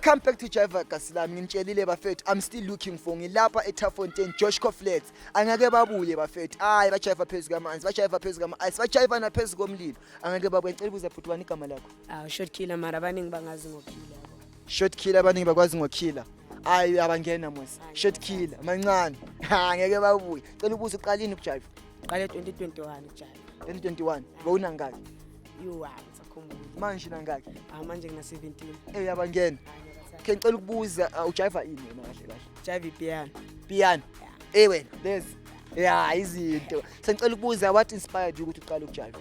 Welcome back to Jiva Kasilami. Ngitshelile bafethu, I'm still looking for ngilapha eTafontein Joshua Flats. Angeke babuye bafethu. Hayi bajiva phezulu kamanzi, bajiva phezulu kama-ice, bajiva naphezulu komlilo. Angeke babuye. Ngicela ubuza bhuti wani igama lakho? Short killer mara abaningi bangazi ngokila. Short killer abaningi bakwazi ngokilla. Hayi abangena mos. Short killer mancane. Angeke babuye. Ngicela ubuza uqalini ukujiva. Qale 2021 ujiva. 2021. Bawuna ngaki? Sakhumbula. Manje nangaki? Manje ngina 17. Yabangena. Okay, ngicela ukubuza ujiva ini wena kahle kahle? Jiva piano. Piano. Wena, there's izinto. Sengicela ukubuza what inspired you ukuthi uqale ukujiva?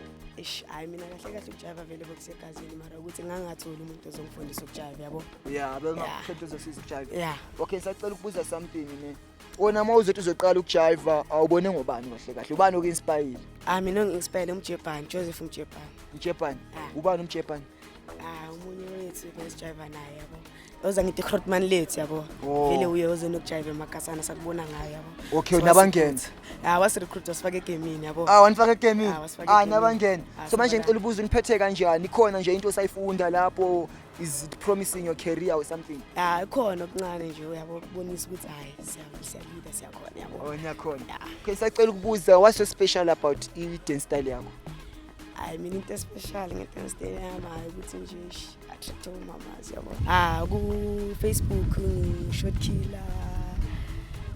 Mina kahle kahle ukujiva vele bokusegazini mara ukuthi ngangatholi umuntu ozongifundisa ukujiva yabo. Bengakhetha uzosiza ukujiva. Yeah. Okay, sacela ukubuza something ne. Wona mawuzothi uzoqala ukujiva awubone ngobani kahle kahle? Ubani oku-inspire? Mina ngi-inspire uMjebhani, Joseph Mjebhani. Mjebhani. Ubani uMjebhani? Umunye wethu besijiva naye yabo. Oza ngithi Grootman lethu yabo. Vele uye oze nokujiva emakasana sakubona ngayo yabo. Okay, nabangena. Was recruit wasifaka egamini yabo. Wanifaka egamini. Nabangena. So manje ngicela ubuza uniphethe kanjani? Ikhona nje into osayifunda lapho? Is it promising your career or something? Ikhona okuncane nje uyabo kubonisa ukuthi hayi siyalida siyakhona yabo. Niyakhona. Okay, sacela ukubuza what's so special about i-dance style yakho? Mina into special nge-dance style yami ukuthi nje attract umamazi yabo. Ku Facebook Short Killer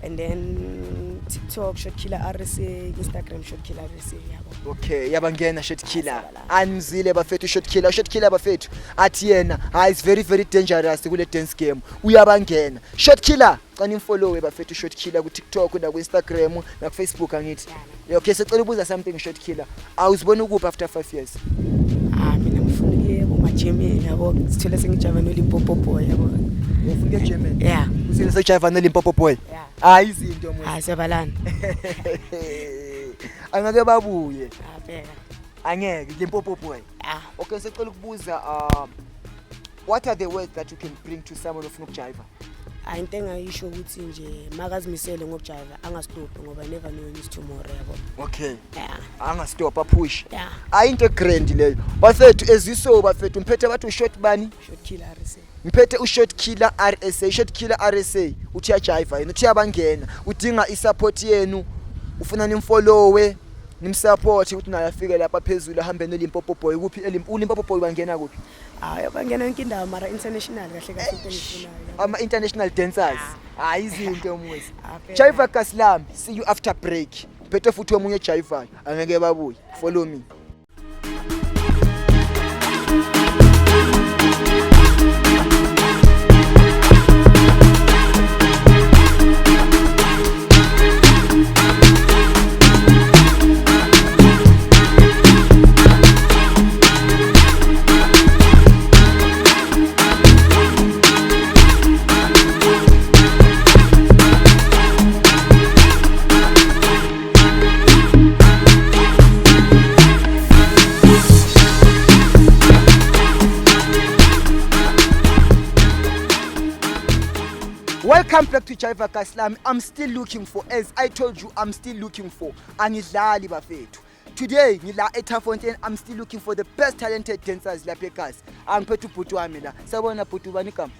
and then TikTok Short Killer RSA, Instagram Short Killer RSA yabo. Okay, yabangena Short Killer. Anizile bafethu Short Killer bafethu. Athi yena, it's very very dangerous kule dance game. Uyabangena. Short Killer, cani follow bafethu Short Killer ku TikTok na ku Instagram na ku Facebook angithi. Okay, sicela ubuza something Short Killer. Awuzibona ukuphi after 5 years? Mina ngifuna Germany yabo. Sithole sengijiva noLimpopo boy yabo. Ufuna Germany? Yeah. Usile sejiva noLimpopo boy? Yeah. Izinto manje. Siyabalana. Angeke babuye. Phela. Angeke Limpopo boy. Okay, sicela ukubuza what are the words that you can bring to someone ofuna ukujiva? Into engayisho ukuthi nje makazimisele ngokujiva angastop ngoba never know when is tomorrow yabo. Okay. Yeah. Angastop push. Yeah. Into grand leyo. Bafethu eziso bafethu mphethe bathi ushort bani? Short Killer RSA. Mphethe uShort Killer RSA. Short Killer RSA uthi uyajiva yena uthi yabangena udinga isupport yenu ufuna nimfollowe nimsupport ukuthi naye afike lapha phezulu ahambe noLimpopo boy kuphi uLimpopo boy bangena kuphi? Bangena yonke indawo mara international kahle kahle into engifunayo. Ama-international dancers. Izinto muzi. Jiva Kasilami, see you after break. Phethe futhi omunye jivayo angeke babuye. Follow me. Welcome back to Jiva Kasilami. I'm still looking for, as I told you, I'm still looking for angidlali bafethu. Today ngila eTafontein, I'm still looking for the best talented dancers lapha ekhaya. Angiphethe ubhuti wami la. Sabona bhuti ubani igama?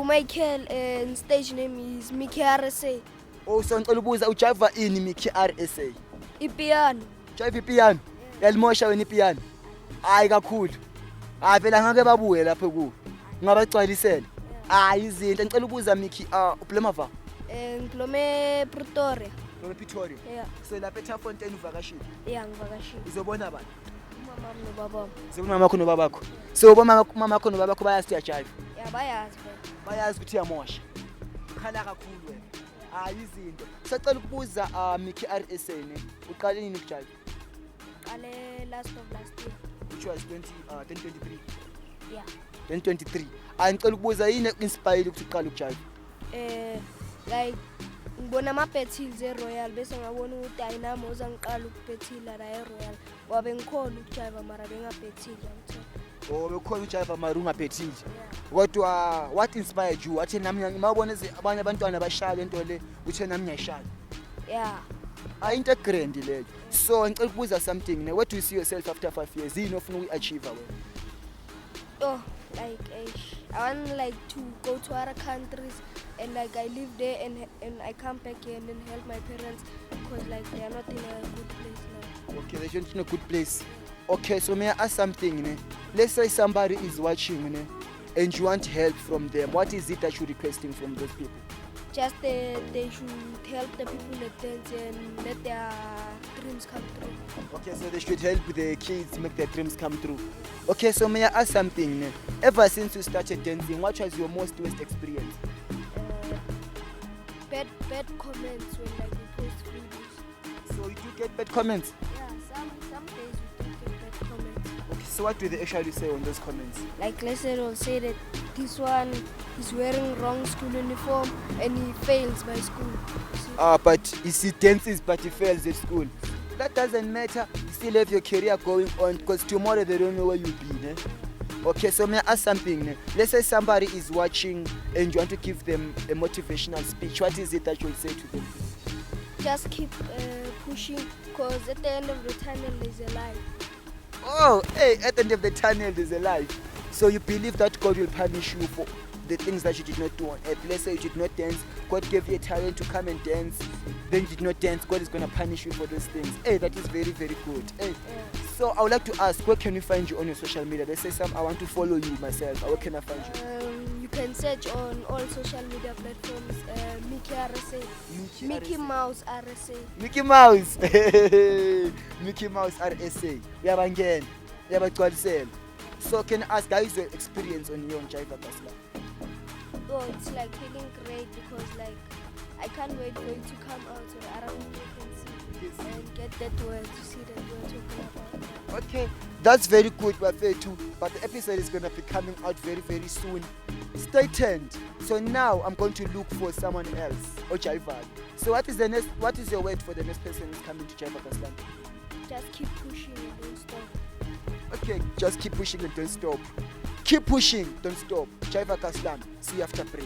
Michael and stage name is Mickey RSA. So ngicela ubuza ujiva ini Mickey RSA? Ipiano. Jiva ipiano. Yalimosha wena ipiano. Hayi kakhulu. Vela ngeke babuye lapha ku. Ngabagcwalisela. Izinto ngicela ubuza Mickey uPlomava. Ngiplome Pretoria. Pretoria. Yeah. So lapha eTafontein uvakashile? Yeah, ngivakashile. Uzobona bani? Umama nobaba. Zobona mama nobabakho. So mama wakho nobabakho bayazi uyajiva? Yeah, bayazi bona. Bayazi ukuthi uyamosha. Khala kakhulu wena. Izinto. Sacela ukubuza Mickey RSA ne. Uqale nini ukujiva? Qale last year. Which was 2023. Yeah. 2023. Angicela ukubuza yini inspired ukuthi uqale ukujiva? Like ngibona ama-Bethill eRoyal bese ngabona ukuthi ayinami uzangiqala ukubethila la eRoyal. Wabe ngikhona ukujiva mara bengabethili ngithola. Bekhona ujiva mara ungabhethile. Kodwa what inspired you? Wathi nami ngibona abanye abantwana bashaya lento le uthe nami ngiyashaya. Yeah. Into grand leyo. So ngicela ukubuza something ne, where do you see yourself after 5 years? Yini ofuna ukuyi-achieve wena? Like I want like to go to other countries and like I live there and I come back here and then help my parents because like they are not in a good place now. Okay, they're not in a good place. Okay, so may I ask something? Ne? Let's say somebody is watching, ne? And you want help from them. What is it that you're requesting from those people? Just they should help the people that dance and let their dreams come true. Okay, so they should help the kids make their dreams come true. Okay, so may I ask something? Ne? Ever since you started dancing, what was your most worst experience? Bad comments when like we post videos. So you do get bad comments? Yeah, some days we do get bad comments. Okay, so what do they actually say on those comments? Like let's say they'll say that this one is wearing wrong school uniform and he fails by school. See? But you see, dances but he fails at school. That doesn't matter. You still have your career going on because tomorrow they don't know where you'll be. Ne? Okay, so may I ask something? Ne? Let's say somebody is watching and you want to give them a motivational speech. What is it that you'll say to them? Just keep pushing because at the end of the tunnel there's a light. Oh, hey, at the end of the tunnel there's a light. So you believe that God will punish you for the things that you did not do on earth. Let's say you did not dance, God gave you a talent to come and dance, then you did not dance, God is going to punish you for those things. Hey, that is very, very good. Hey. Yeah. So I would like to ask, where can we find you on your social media? Let's say I want to follow you myself. Where can I find you? You can search on all social media platforms, Mickey RSA, Mickey Mouse RSA. Mickey Mouse. Mickey Mouse RSA. Uyabangena. Uyabagcwalisela. So can I ask, guys, your experience on your Jiva Kaslam? Oh, it's like feeling great because like I can't wait for it to come out so that other people can see and get that word to see that we're talking about. Okay, that's very good, Bafethu. But the episode is going to be coming out very, very soon. Stay tuned. So now I'm going to look for someone else, or Jiva. So what is your word for the next person who's coming to Jiva Kaslam? Just keep pushing and don't stop. Okay, just keep pushing and don't stop. Keep pushing, don't stop. Jiva Kaslam. See you after break.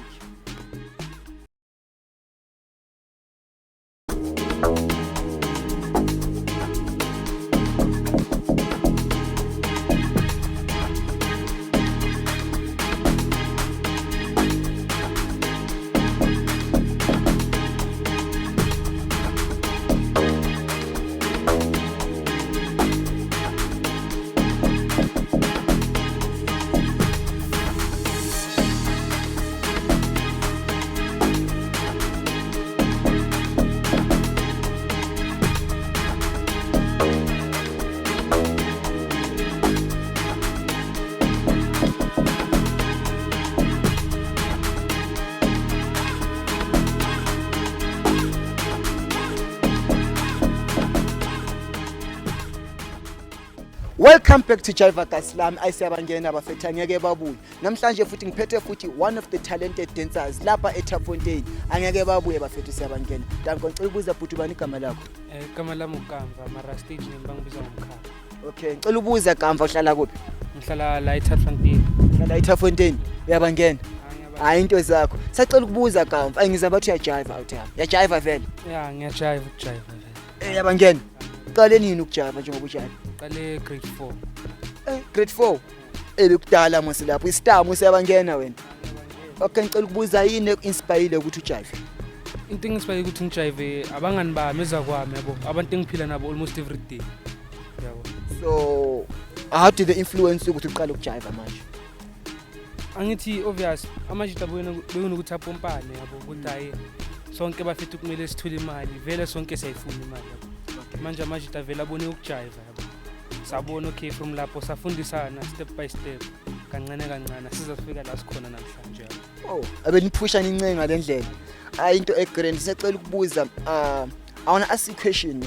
Welcome back to Jiva Kaslam. Ayisiyabangena bafethu angeke babuye. Namhlanje futhi ngiphethe futhi one of the talented dancers lapha eThapfontein. Angeke babuye bafethu siyabangena. Danko ngicela ukubuza bhuti bani igama lakho? Igama lami uKamva mara stage name bangibiza ngomkhaya. Okay, ngicela ubuza Kamva uhlala kuphi? Ngihlala la eThapfontein. Uhlala eThapfontein. Uyabangena? Hayi into zakho. Sacela ukubuza Kamva. Ayingiza bathi uyajiva out here. Uyajiva vele? Yeah, ngiyajiva ukujiva vele. Uyabangena? Uqale nini ukujiva njengoba ujiva? Qale grade 4. Grade 4. Elokudala mose lapho istar musiyabangena wena. Okay, ngicela ukubuza yini eku-inspire ukuthi ujive? Into engispire ukuthi ngijive abangani bami ezakwami yabo. Abantu engiphila nabo almost every day. Yabo. So how did they influence ukuthi uqale ukujiva manje? Angithi obvious amajita beyona ukuthi apompane yabo ukuthi hayi sonke bafethu kumele sithule imali vele sonke siyayifuna imali yabo. Manje amajita vele abone ukujiva yabo. Sabona okay from lapho safundisana step by step kancane kancane sizofika la sikhona namhlanje. Oh, abeniphusha incenga lendlela. Into egrand sicela ukubuza I want to ask you a question.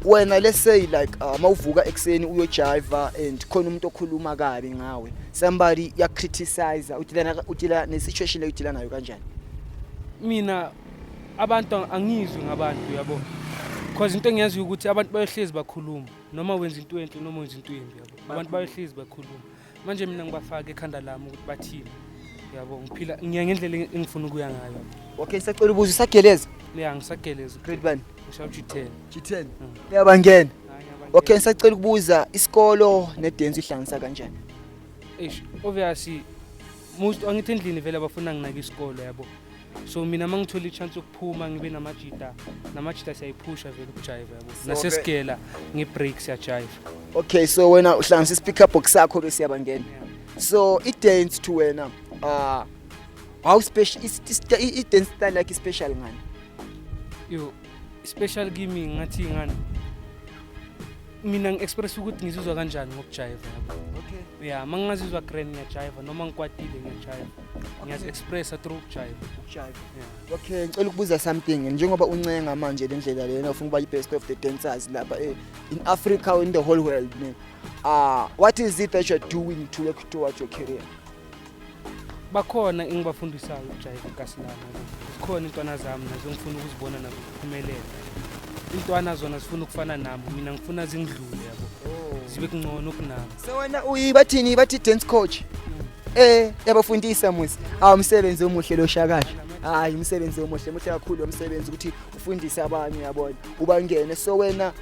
Wena let's say like mawuvuka ekseni uyojiva and khona umuntu okhuluma kabi ngawe. Somebody ya criticize utila ne situation le utila nayo kanjani? Mina abantu angizwi ngabantu yabo. Because into engiyazi ukuthi abantu bayohlezi bakhuluma noma wenza into enhle noma wenza into embi yabo. Abantu bayohlezi bakhuluma. Manje mina ngibafaka ekhanda lami ukuthi bathini. Yabo ngiphila ngiya ngendlela engifuna ukuya ngayo. Okay, sicela ubuza usageleza? Yeah, ngisageleza. Grade bani? Ngisho G10. G10. Uyabangena? Okay, sicela ukubuza isikolo ne dance ihlanganisa kanjani? Obviously most angithi endlini vele abafuna nginake isikole yabo. So mina mangithola ichance yokuphuma ngibe namajita siyayiphusha vele ukujive yabo. Nasesikela ngebreak siyajive. Okay, so wena uhlanganisa speaker box yakho bese yabangena. So i-dance to wena how special i-dance style like special ngani? Yo, special kimi ngathi ngani. Mina ngi-express ukuthi ngizizwa kanjani ngokujive yabo. Okay. Yeah, mangazizwa grand ngiyajive noma ngikwatile ngiyajive. Ngiyazi-expressa through ukujive. Ukujive. Yeah. Okay, ngicela ukubuza something njengoba uncenga manje le ndlela lena ufuna ukuba i-best of the dancers lapha in Africa or in the whole world ne. What is it that you're doing to work towards your career? Bakhona engibafundisayo ukujive kasilana. Zikhona intwana zami nazo ngifuna ukuzibona nazo kuphumelela. Intwana zona zifuna ukufana nami, mina ngifuna zingidlule yabo. Zibe kungcono kunami. So wena uyibathini bathi dance coach? Yabafundisa musi. Umsebenzi omuhle lo Shakashi. Hayi umsebenzi omuhle muhle kakhulu umsebenzi ukuthi ufundise abanye yabona. Ubangene so wena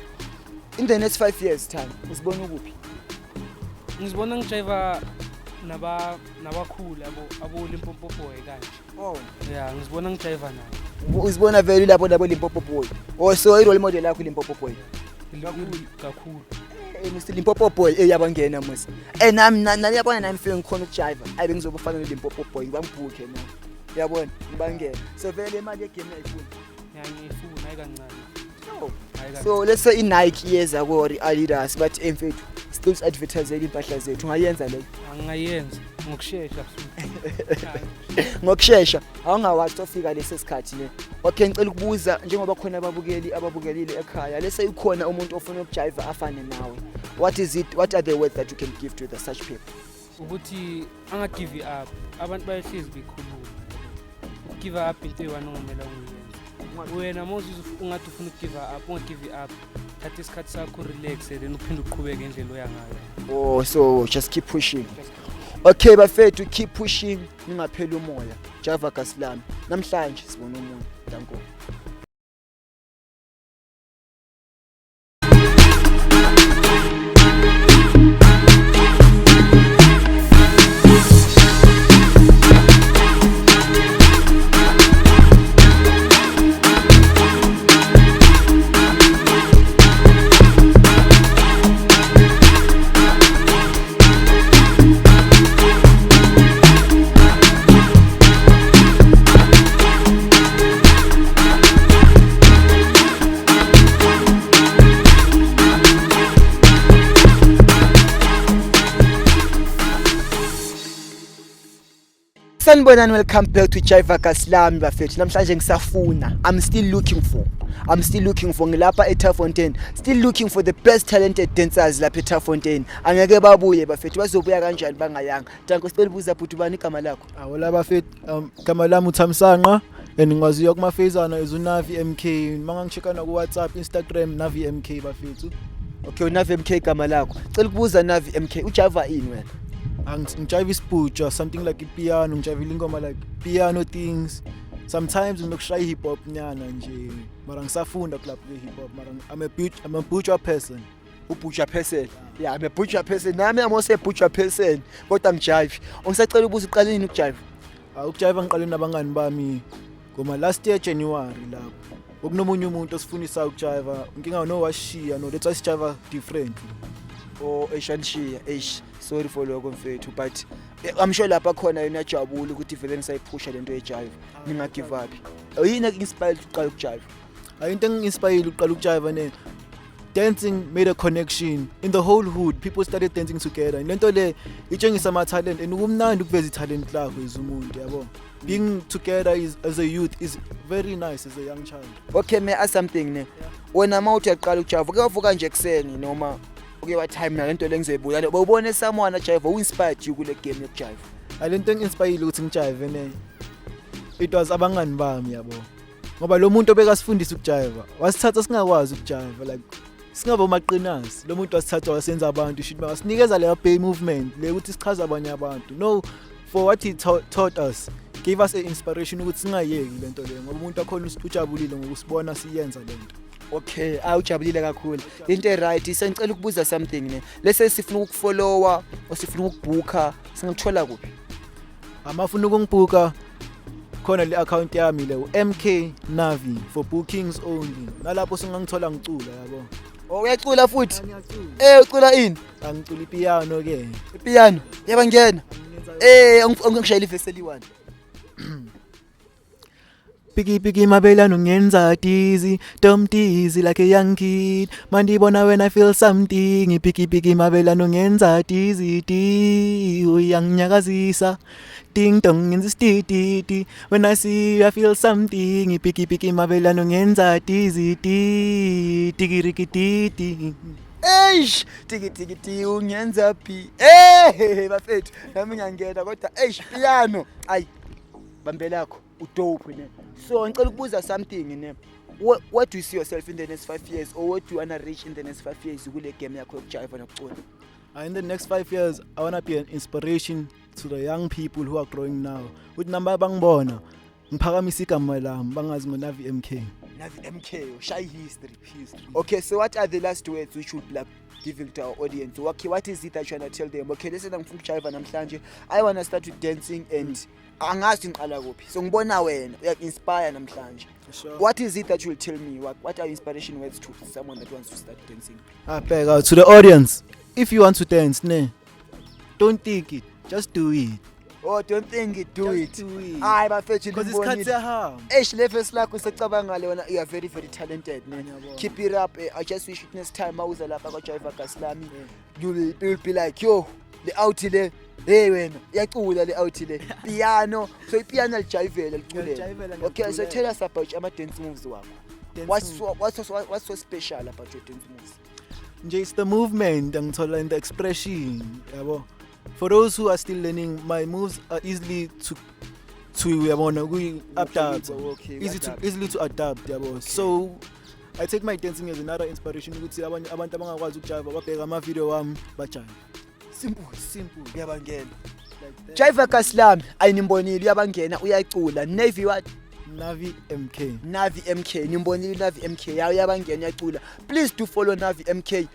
in the next 5 years time usibona ukuphi? Ngizibona ngijiva nabakhulu abo Limpopo boy kanje. Oh. Yeah, ngizibona ngijiva nabo. Uzibona vele labo Limpopo boy. Oh so i role model yakho Limpopo boy. Kakhulu. Mr Limpopo boy yabangena musi. Nami yabona nami feel ngikhona ukujiva. Ayibe ngizobufana no Limpopo boy ngibambhuke na. Yabona ngibangena. So vele imali yegame ayifuni. Ngiyifuna ayikancane. So let's say iNike yeza ko Adidas but emfethu still advertise impahla zethu ungayenza leyo. Angayenza ngokusheshsha ngokusheshsha awungawathi ofika lesi sikhathi ne. Okay ngicela ukubuza njengoba khona ababukelile ekhaya let's say ukhona umuntu ofuna ukujive afane nawe. What are the words that you can give to such people? Ukuthi anga give up abantu bayehlezi bekhuluma. Give up into ewanongomela ungiyenza. Wena moses ungathi ufuna ukugive up ungagive up thatha isikhathi sakho relax then uphinde uqhubeke ngendlela oyangayo. Oh so just keep pushing. Okay bafethu keep pushing ningapheli umoya. Java Kasilami namhlanje sibona umuntu. Danko. Sanibona and welcome back to Jiva Kasilami bafethu. Namhlanje ngisafuna. I'm still looking for ngilapha eTafontein. Still looking for the best talented dancers lapha eTafontein. Angeke babuye bafethu bazobuya kanjani bangayanga. Danko sicela ubuza futhi ubani igama lakho? Awula bafethu igama lami uThamsanqa and ngwaziyo kuma Fezana ezuNavi MK. Mangangisheka na ku WhatsApp, Instagram Navi MK bafethu. Okay uNavi MK igama lakho. Cela ukubuza Navi MK ujiva ini wena? Ngijive ispuja something like ipiano ngijive ingoma like piano things. Sometimes nginokushaya hip hop nyana nje mara ngisafunda club hip hop mara I'm a butcher person. Ubutcher person. Yeah, I'm a butcher person. Nami I'm also a butcher person. Kodwa ngijive. Ungisacela ubuza uqala nini ukujive? Ukujive ngiqale nabangani bami ngoma last year January lapho. Okunomunye umuntu osifundisa ukujive. Nginga no washiya no let's jive differently. Oh eshanishiya sorry for lokho mfethu but I'm sure lapha khona yena jabula ukuthi vele ngisayiphusha lento ejive ninga give up. Yini inspired uqala ukujive? Into engi-inspired uqala ukujive ne dancing made a connection in the whole hood. People started dancing together. Lento le itshengisa ama talent and kumnandi ukuveza italent lakho ezumuntu yabo. Being together as a youth is very nice as a young child. Okay may I ask something ne. Wena mawuthi uyaqala ukujive kuyavuka nje ekseni noma okay what time na lento lengizoyibuya ubone someone ajive who inspired you kule game yokujive? Lento engi-inspired ukuthi ngijive ne it was abangani bami yabo ngoba lo muntu obeka sifundisa ukujive wasithatha singakwazi ukujive like singaba maqinasi. Lo muntu wasithatha wasenza abantu shit basinikeza leya bay movement le ukuthi sichaza abanye abantu no for what he taught us gave us an inspiration ukuthi singayeki lento le ngoba umuntu akhona usijabulile ngokusibona siyenza lento. Okay, awujabulile kakhulu. Into right, sengicela ukubuza something ne. Lese sifuna ukufollowa, osifuna ukubooka, singakuthola kuphi? amafuna ukungibuka khona le account yami le MK Navi for bookings only nalapho singangithola ngicula yabo uyacula futhi ngiyacula ucula ini angicula ipiano ke ipiano yabangena angishayela ivesi eli1 Piki mabelano ngenza tizi Tom tizi like a young kid Mandibona when I feel something Piki mabelano ngenza tizi ti Uyangnyakazisa Ding dong ngenza ti When I see you I feel something Piki mabelano ngenza tizi ti Tikirikititi eish tiki ungenza phi bafethu nami ngiyangena kodwa eish piano ayi bambelakho udope ne so ngicela ukubuza something ne what do you see yourself in the next 5 years or what do you wanna reach in the next 5 years kule game yakho yokujive nokucula in the next 5 years I want to be an inspiration to the young people who are growing now uthi namba bangibona ngiphakamisa igama lami bangazi ngoNavi MK Navi MK shy history okay so what are the last words we should like giving to our audience okay what is it that you want to tell them okay listen ngifuna ukujive namhlanje I want to start with dancing and angazi ngiqala kuphi so ngibona wena uya-inspire namhlanje sure. What is it that you will tell me what are inspiration words to someone that wants to start dancing Bheka to the audience if you want to dance don't think it just do it don't think it do just it do it hayi bafethu because isikhathi siyahamba level lakho secabanga lona you are very very talented man keep it up I just wish it next time awuza lapha kwa Jive Kaslami you'll be like yo le out le hey wena iyacula le out le piano so ipiano lijayivela liculela okay so tell us about ama dance moves wakho what's so special about your dance moves nje it's the movement angithola in the expression yabo for those who are still learning my moves are easily to yabona adapt easily to adapt yabo so I take my dancing as another inspiration ukuthi abantu abangakwazi ukujive babheka ama video wami bajive simple uyabangena Jive Kaslami ayinimbonile uyabangena uyacula Navy what Navi MK nimbonile Navi MK uyabangena uyacula please do follow Navi MK